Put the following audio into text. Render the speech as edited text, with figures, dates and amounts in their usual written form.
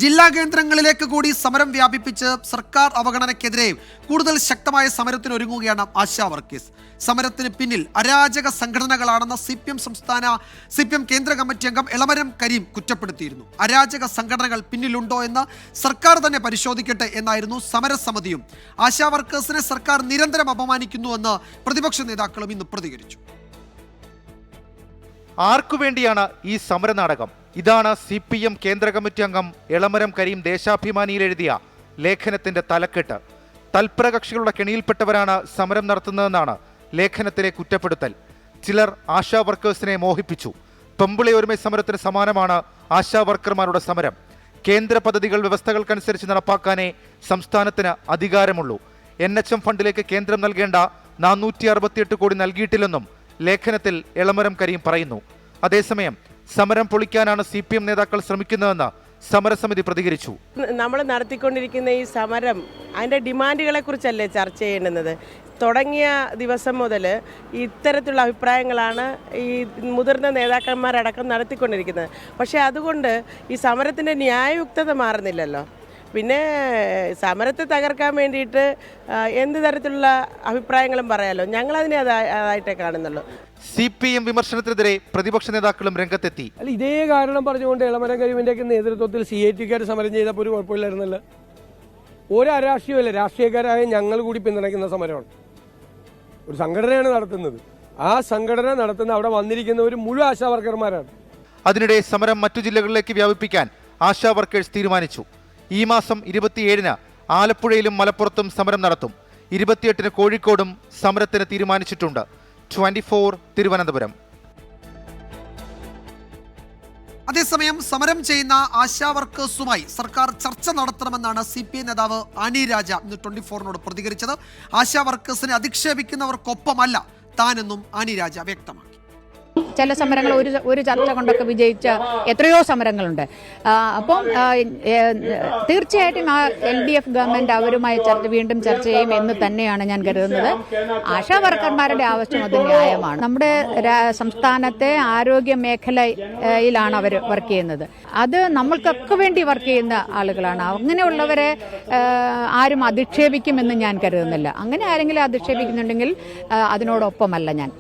ജില്ലാ കേന്ദ്രങ്ങളിലേക്ക് കൂടി സമരം വ്യാപിപ്പിച്ച് സർക്കാർ അവഗണനയ്ക്കെതിരെ കൂടുതൽ ശക്തമായ സമരത്തിന് ഒരുങ്ങുകയാണ് ആശാ വർക്കേഴ്സ്. സമരത്തിന് പിന്നിൽ അരാജക സംഘടനകളാണെന്ന് സിപിഎം കേന്ദ്ര കമ്മിറ്റി അംഗം എളമരം കരീം കുറ്റപ്പെടുത്തിയിരുന്നു. അരാജക സംഘടനകൾ പിന്നിലുണ്ടോ എന്ന് സർക്കാർ തന്നെ പരിശോധിക്കട്ടെ എന്നായിരുന്നു സമരസമിതിയും. ആശാ വർക്കേഴ്സിനെ സർക്കാർ നിരന്തരം അപമാനിക്കുന്നുവെന്ന് പ്രതിപക്ഷ നേതാക്കളും ഇന്ന് പ്രതികരിച്ചു. ആർക്കുവേണ്ടിയാണ് ഈ സമരനാടകം? ഇതാണ് സിപിഎം കേന്ദ്ര കമ്മിറ്റി അംഗം എളമരം കരീം ദേശാഭിമാനിയിൽ എഴുതിയ ലേഖനത്തിന്റെ തലക്കെട്ട്. തൽപരകക്ഷികളുടെ കെണിയിൽപ്പെട്ടവരാണ് സമരം നടത്തുന്നതെന്നാണ് ലേഖനത്തിലെ കുറ്റപ്പെടുത്തൽ. ചിലർ ആശാ വർക്കേഴ്സിനെ മോഹിപ്പിച്ചു. പെമ്പിളി ഒരുമൈ സമരത്തിന് സമാനമാണ് ആശാ വർക്കർമാരുടെ സമരം. കേന്ദ്ര പദ്ധതികൾ വ്യവസ്ഥകൾക്കനുസരിച്ച് നടപ്പാക്കാനേ സംസ്ഥാനത്തിന് അധികാരമുള്ളൂ. NHM ഫണ്ടിലേക്ക് കേന്ദ്രം നൽകേണ്ട 468 കോടി നൽകിയിട്ടില്ലെന്നും ലേഖനത്തിൽ എളമരം കരീം പറയുന്നു. അതേസമയം സമരം പൊളിക്കാനാണ് CPM നേതാക്കൾ ശ്രമിക്കുന്നതെന്ന് സമരസമിതി പ്രതികരിച്ചു. നമ്മൾ നടത്തിക്കൊണ്ടിരിക്കുന്ന ഈ സമരം അതിൻ്റെ ഡിമാൻഡുകളെ കുറിച്ചല്ലേ ചർച്ച ചെയ്യുന്നത്. തുടങ്ങിയ ദിവസം മുതൽ ഇത്തരത്തിലുള്ള അഭിപ്രായങ്ങളാണ് ഈ മുതിർന്ന നേതാക്കന്മാരടക്കം നടത്തിക്കൊണ്ടിരിക്കുന്നത്. പക്ഷേ അതുകൊണ്ട് ഈ സമരത്തിൻ്റെ ന്യായയുക്തത മാറുന്നില്ലല്ലോ. പിന്നെ സമരത്തെ തകർക്കാൻ വേണ്ടിയിട്ട് എന്ത് തരത്തിലുള്ള അഭിപ്രായങ്ങളും പറയാമല്ലോ. ഞങ്ങളതിനെ അതായിട്ടേ കാണുന്നുള്ളൂ. CPM വിമർശനത്തിനെതിരെ പ്രതിപക്ഷ നേതാക്കളും രംഗത്തെത്തി. അല്ല, ഇതേ കാരണം പറഞ്ഞുകൊണ്ട് എളമരം കരീമിന്റെ നേതൃത്വത്തിൽ CIT-ക്കാർ സമരം ചെയ്തപ്പോൾ ഒരു കുഴപ്പമില്ലായിരുന്നല്ലോ. ഒരു അരാഷ്ട്രീയമല്ല, രാഷ്ട്രീയക്കാരായ ഞങ്ങൾ കൂടി പിന്തുണയ്ക്കുന്ന സമരമാണ്. ഒരു സംഘടനയാണ് നടത്തുന്നത്. ആ സംഘടന നടത്തുന്ന അവിടെ വന്നിരിക്കുന്നവർ മുഴുവൻ ആശാ വർക്കർമാരാണ്. അതിനിടെ സമരം മറ്റു ജില്ലകളിലേക്ക് വ്യാപിപ്പിക്കാൻ ആശാ വർക്കേഴ്സ് തീരുമാനിച്ചു. ഈ മാസം 27-ന് ആലപ്പുഴയിലും മലപ്പുറത്തും സമരം നടത്തും. 28-ന് കോഴിക്കോടും സമരത്തിന് തീരുമാനിച്ചിട്ടുണ്ട്. 24 തിരുവനന്തപുരം. അതേസമയം സമരം ചെയ്യുന്ന ആശാ വർക്കേഴ്സുമായി സർക്കാർ ചർച്ച നടത്തണമെന്നാണ് CPI നേതാവ് ആനി രാജ ഇന്ന് 24-നോട് പ്രതികരിച്ചത്. ആശാ വർക്കേഴ്സിനെ അധിക്ഷേപിക്കുന്നവർക്കൊപ്പമല്ല താനെന്നും ആനി രാജ വ്യക്തമാക്കി. ചില സമരങ്ങൾ ഒരു ചർച്ച കൊണ്ടൊക്കെ വിജയിച്ച എത്രയോ സമരങ്ങളുണ്ട്. അപ്പം തീർച്ചയായിട്ടും LDF ഗവൺമെൻറ് അവരുമായി വീണ്ടും ചർച്ച ചെയ്യും എന്ന് തന്നെയാണ് ഞാൻ കരുതുന്നത്. ആശാ വർക്കർമാരുടെ ആവശ്യം അത് ന്യായമാണ്. നമ്മുടെ സംസ്ഥാനത്തെ ആരോഗ്യ മേഖലയിലാണ് അവർ വർക്ക് ചെയ്യുന്നത്. അത് നമ്മൾക്കൊക്കെ വേണ്ടി വർക്ക് ചെയ്യുന്ന ആളുകളാണ്. അങ്ങനെയുള്ളവരെ ആരും അധിക്ഷേപിക്കുമെന്ന് ഞാൻ കരുതുന്നില്ല. അങ്ങനെ ആരെങ്കിലും അധിക്ഷേപിക്കുന്നുണ്ടെങ്കിൽ അതിനോടൊപ്പമല്ല ഞാൻ.